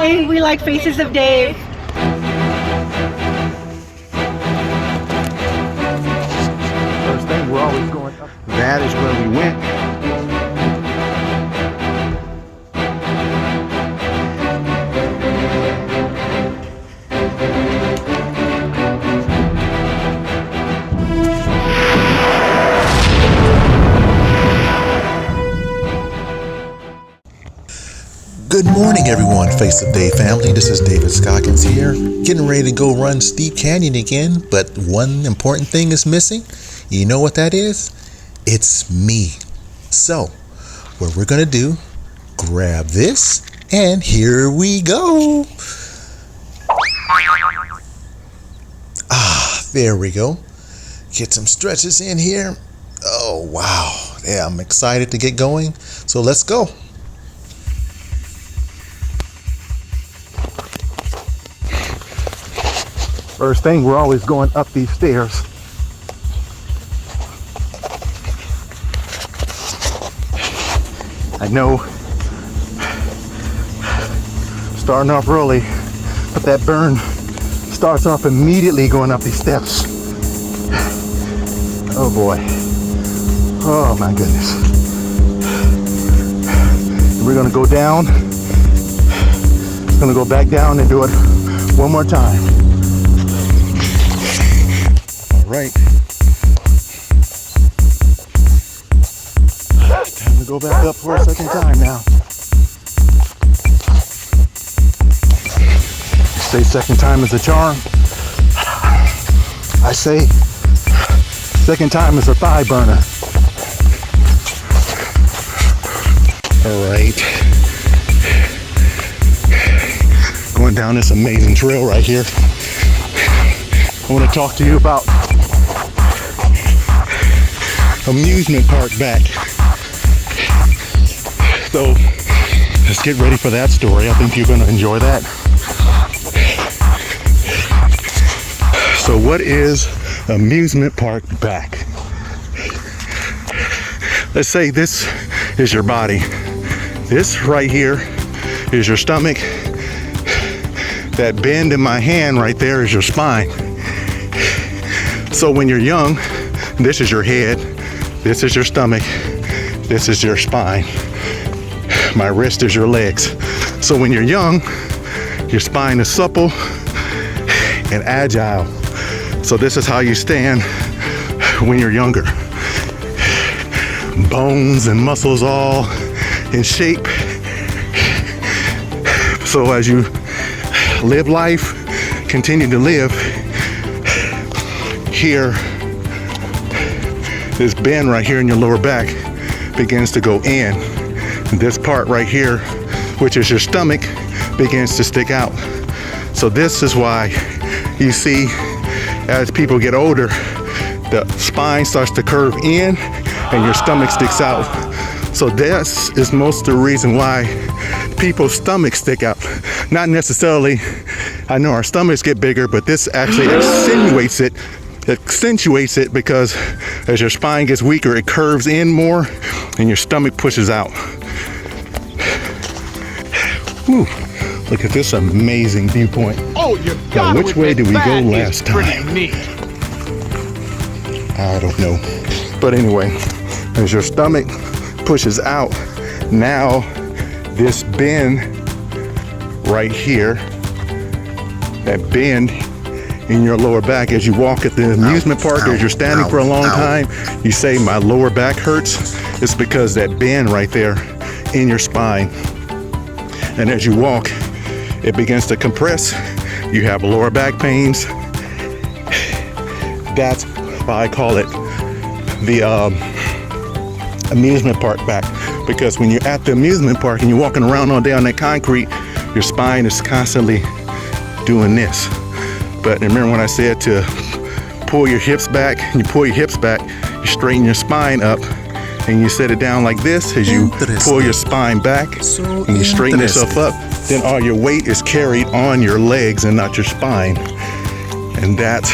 morning. We like Faces of Dave. First thing, we're always going up. That is where we went. Good morning, everyone, Face of Day family. This is David Scoggins here, getting ready to go run Steep Canyon again, but one important thing is missing. You know what that is? It's me. So, what we're gonna do, grab this, and here we go. There we go. Get some stretches in here. Oh, wow. Yeah, I'm excited to get going. So let's go. First thing, we're always going up these stairs. I know, starting off early, but that burn starts off immediately going up these steps. Oh boy. Oh my goodness. We're gonna go down. Gonna go back down and do it one more time. Right. Time to go back up for a second time now. Say second time is a charm. I say second time is a thigh burner. All right. Going down this amazing trail right here. I want to talk to you about amusement park back. So let's get ready for that story. I think you're going to enjoy that. So what is amusement park back? Let's say this is your body. This right here is your stomach. That bend in my hand right there is your spine. So when you're young, this is your head. This is your stomach. This is your spine. My wrist is your legs. So when you're young, your spine is supple and agile. So this is how you stand when you're younger. Bones and muscles all in shape. So as you live life, continue to live, here, this bend right here in your lower back begins to go in. This part right here, which is your stomach, begins to stick out. So this is why you see as people get older, the spine starts to curve in and your stomach sticks out. So this is most of the reason why people's stomachs stick out. Not necessarily, I know our stomachs get bigger, but this actually accentuates it because as your spine gets weaker, it curves in more and your stomach pushes out. Whew. Look at this amazing viewpoint. Oh, you got now, which way did we go last time? Pretty neat. I don't know. But anyway, as your stomach pushes out, now this bend right here, that bend in your lower back as you walk at the amusement park, as you're standing for a long time, you say my lower back hurts. It's because that bend right there in your spine. And as you walk, it begins to compress. You have lower back pains. That's why I call it the amusement park back. Because when you're at the amusement park and you're walking around all day on that concrete, your spine is constantly doing this. But remember when I said to pull your hips back, and you pull your hips back, you straighten your spine up, and you set it down like this as you pull your spine back and you straighten yourself up, then all your weight is carried on your legs and not your spine. And that's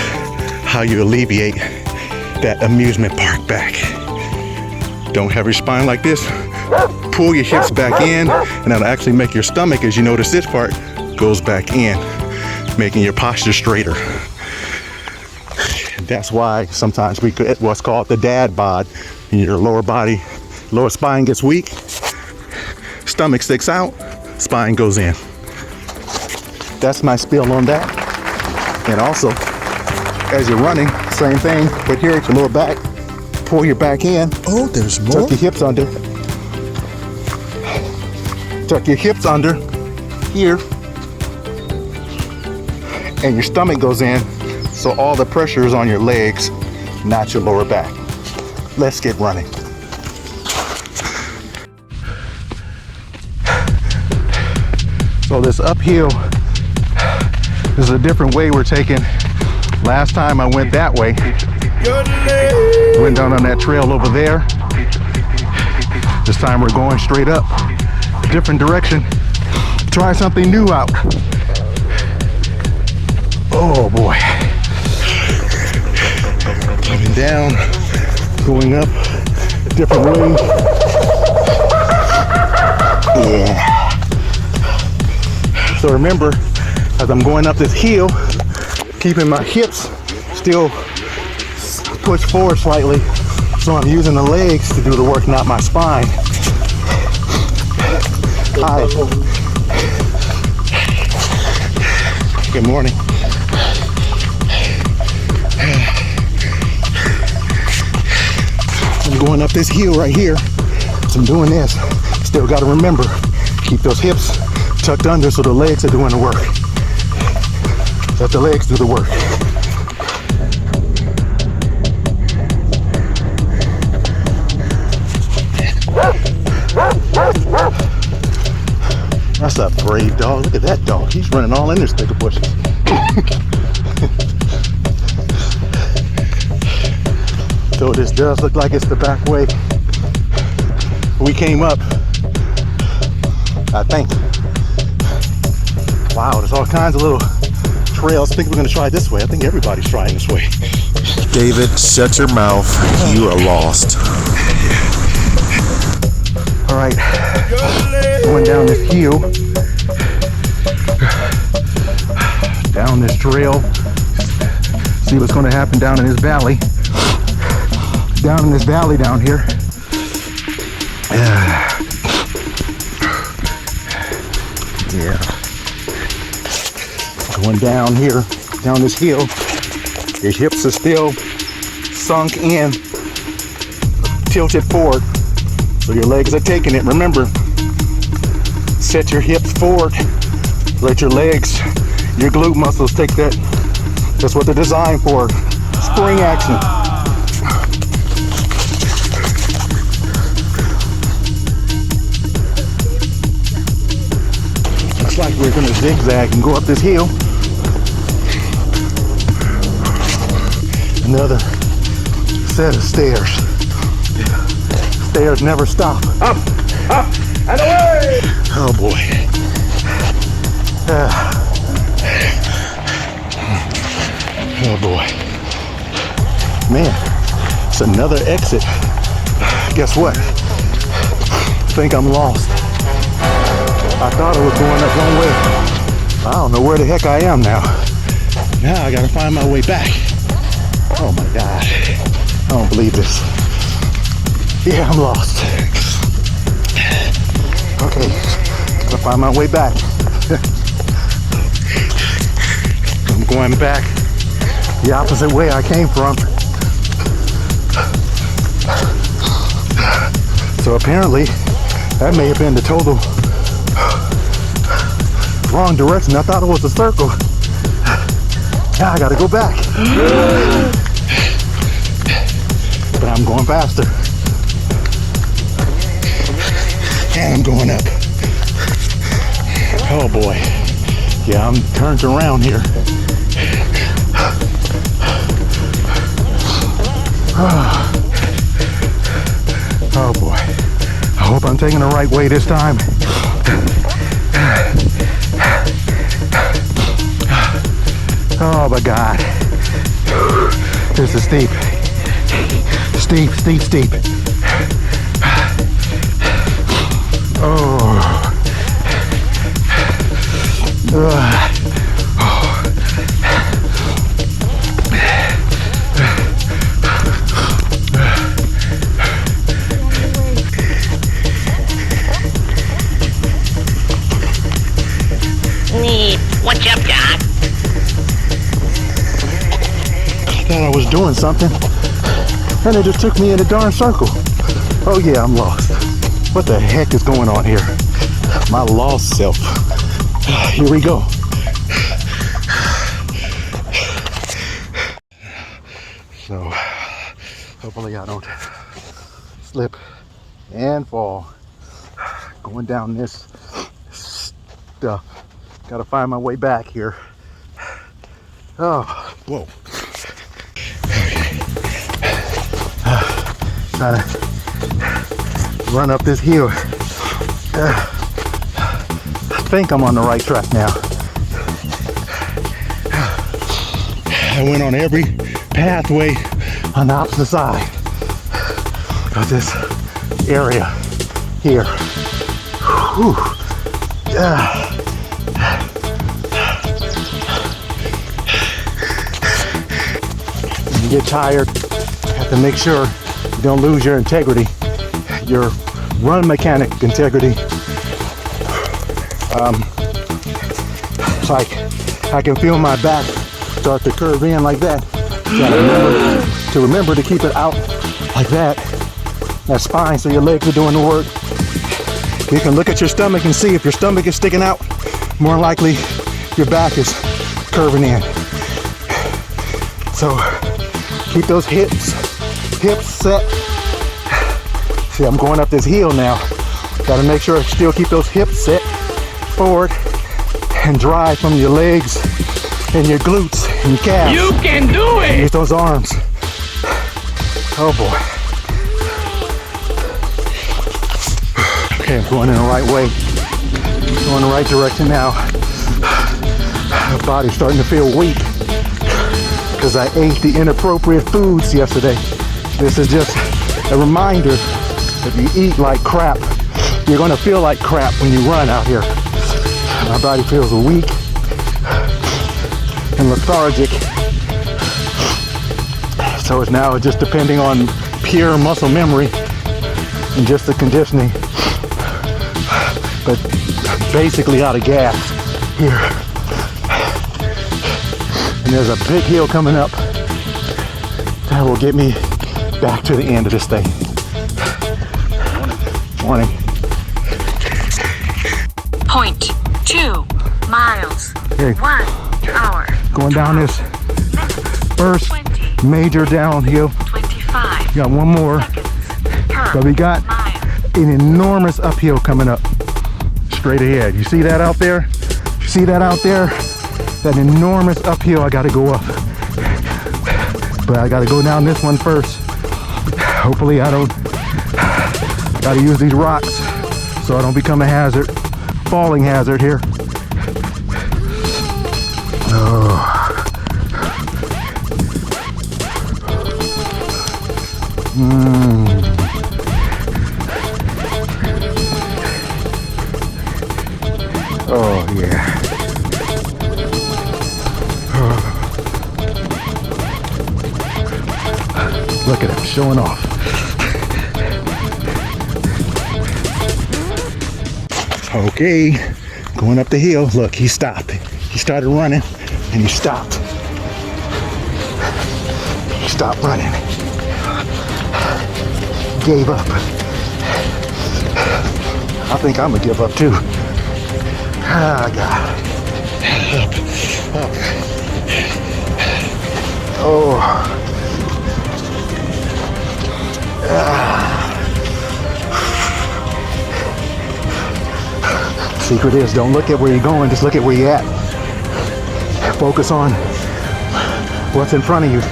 how you alleviate that amusement park back. Don't have your spine like this. Pull your hips back in, and that'll actually make your stomach, as you notice this part, goes back in, making your posture straighter. That's why sometimes we get what's called the dad bod. Your lower body, lower spine gets weak, stomach sticks out, spine goes in. That's my spiel on that. And also, as you're running, same thing, but here at your lower back, pull your back in. Oh, there's more? Tuck your hips under. Tuck your hips under here. And your stomach goes in, so all the pressure is on your legs, not your lower back. Let's get running. So this uphill, this is a different way we're taking. Last time I went that way. Went down on that trail over there. This time we're going straight up. Different direction. Try something new out. Oh boy. Coming down, going up a different way. Yeah. So remember, as I'm going up this hill, keeping my hips still pushed forward slightly, so I'm using the legs to do the work, not my spine. Hi. Good morning. I'm going up this hill right here, so I'm doing this. Still got to remember, keep those hips tucked under so the legs are doing the work. Let the legs do the work. That's a brave dog. Look at that dog. He's running all in there thick of bushes. So this does look like it's the back way we came up, I think. Wow, there's all kinds of little trails. I think we're gonna try this way. I think everybody's trying this way. David, shut your mouth. You are lost. All right, going down this hill, down this trail. See what's gonna happen down in this valley. Down in this valley down here. Yeah. Going down here, down this hill. Your hips are still sunk in, tilted forward. So your legs are taking it. Remember, set your hips forward. Let your legs, your glute muscles take that. That's what they're designed for. Spring action. Looks like we're gonna zigzag and go up this hill. Another set of stairs. Stairs never stop. Up, and away! Oh boy. Oh boy. Man, it's another exit. Guess what? I think I'm lost. I thought I was going up one way. I don't know where the heck I am now. Now I gotta find my way back. Oh my God. I don't believe this. Yeah, I'm lost. Okay, gotta find my way back. I'm going back the opposite way I came from. So apparently, that may have been the total wrong direction. I thought it was a circle. Now I gotta go back. But I'm going faster. And I'm going up. Oh boy. Yeah, I'm turned around here. Oh boy. I hope I'm taking the right way this time. Oh my God. This is steep. Steep, steep, steep. Oh. What's up, Doc? I thought I was doing something, and it just took me in a darn circle. Oh yeah, I'm lost. What the heck is going on here? My lost self. Here we go. So, hopefully I don't slip and fall going down this stuff. Gotta find my way back here. Oh, whoa. Trying to run up this hill. I think I'm on the right track now. I went on every pathway on the opposite side of this area here. Whew. When you get tired, you have to make sure you don't lose your integrity, your run mechanic integrity. It's like I can feel my back start to curve in like that. So remember to keep it out like that spine, so your legs are doing the work. You can look at your stomach and see if your stomach is sticking out. More likely your back is curving in. So keep those hips set. See, I'm going up this hill now. Got to make sure I still keep those hips set forward and drive from your legs and your glutes and your calves. You can do it! Use those arms. Oh boy. Okay, I'm going in the right way. Going the right direction now. My body's starting to feel weak because I ate the inappropriate foods yesterday. This is just a reminder, if you eat like crap, you're gonna feel like crap when you run out here. My body feels weak and lethargic. So it's now just depending on pure muscle memory and just the conditioning. But basically out of gas here. And there's a big hill coming up that will get me back to the end of this thing. Morning. 0.2 miles. Okay. 1 hour. Going down this first 20, major downhill. 25. Got one more. But we got an enormous uphill coming up straight ahead. You see that out there? You see that out there? That enormous uphill I gotta go up. But I gotta go down this one first. Hopefully I don't gotta use these rocks so I don't become a hazard, falling hazard here. Oh. Oh yeah. Look at him showing off. Okay, going up the hill. Look, he stopped. He started running and he stopped. He stopped running. Gave up. I think I'm gonna give up too. Ah, God. Up. Oh. Secret is, don't look at where you're going, just look at where you're at. Focus on what's in front of you.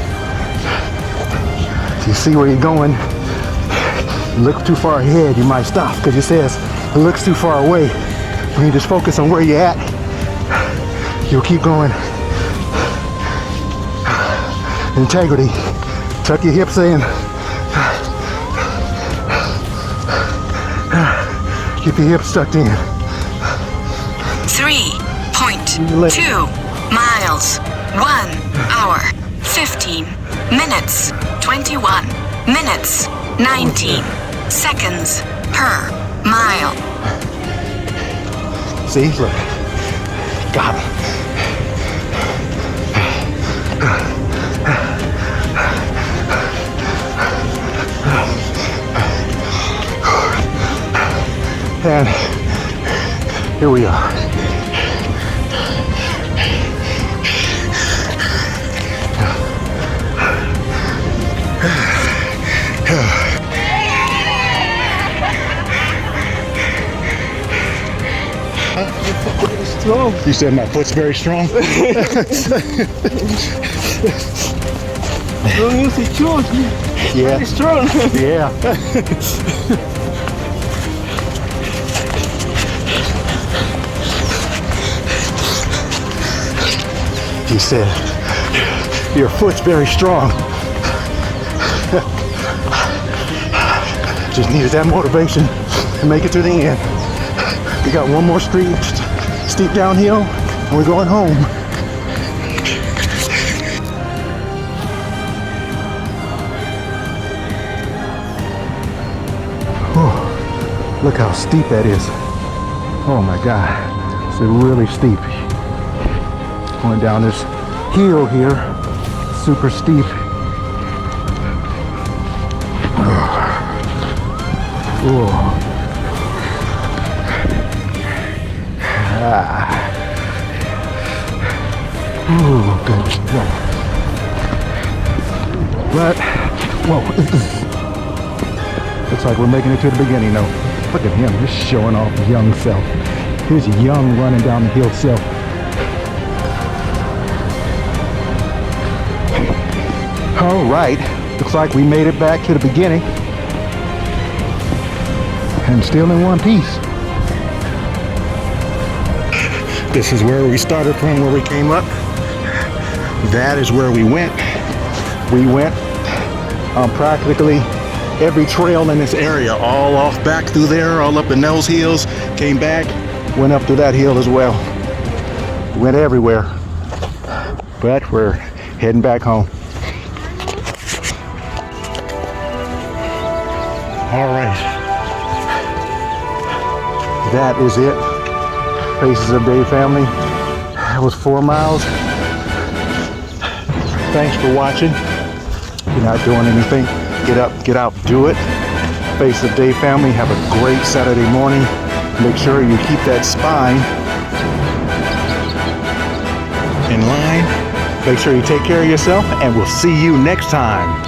If you see where you're going, look too far ahead, you might stop because it says it looks too far away. When you just focus on where you're at, you'll keep going. Integrity. Tuck your hips in. Keep your hips tucked in. 3.5 1.2 miles. 1 hour, 15 minutes, 21 minutes, 19 seconds per mile. See, look. Got him. And here we are. Strong. You said my foot's very strong? Don't use the tools. Yeah. It's strong. Yeah. He said, your foot's very strong. Just needed that motivation to make it to the end. We got one more steep downhill and we're going home. Oh, look how steep that is. Oh my God, it's really steep. Going down this hill here, super steep. Oh. Ooh, good. But, whoa. Looks like we're making it to the beginning though. Look at him, just showing off young self. Here's young running down the hill self. All right, looks like we made it back to the beginning. And still in one piece. This is where we started from, where we came up. That is where we went. We went on practically every trail in this area, all off back through there, all up in those hills, came back, went up to that hill as well. Went everywhere. But we're heading back home. All right. That is it. Faces of Day family. That was 4 miles. Thanks for watching. If you're not doing anything, get up, get out, do it. Faces of Day family, have a great Saturday morning. Make sure you keep that spine in line. Make sure you take care of yourself, and we'll see you next time.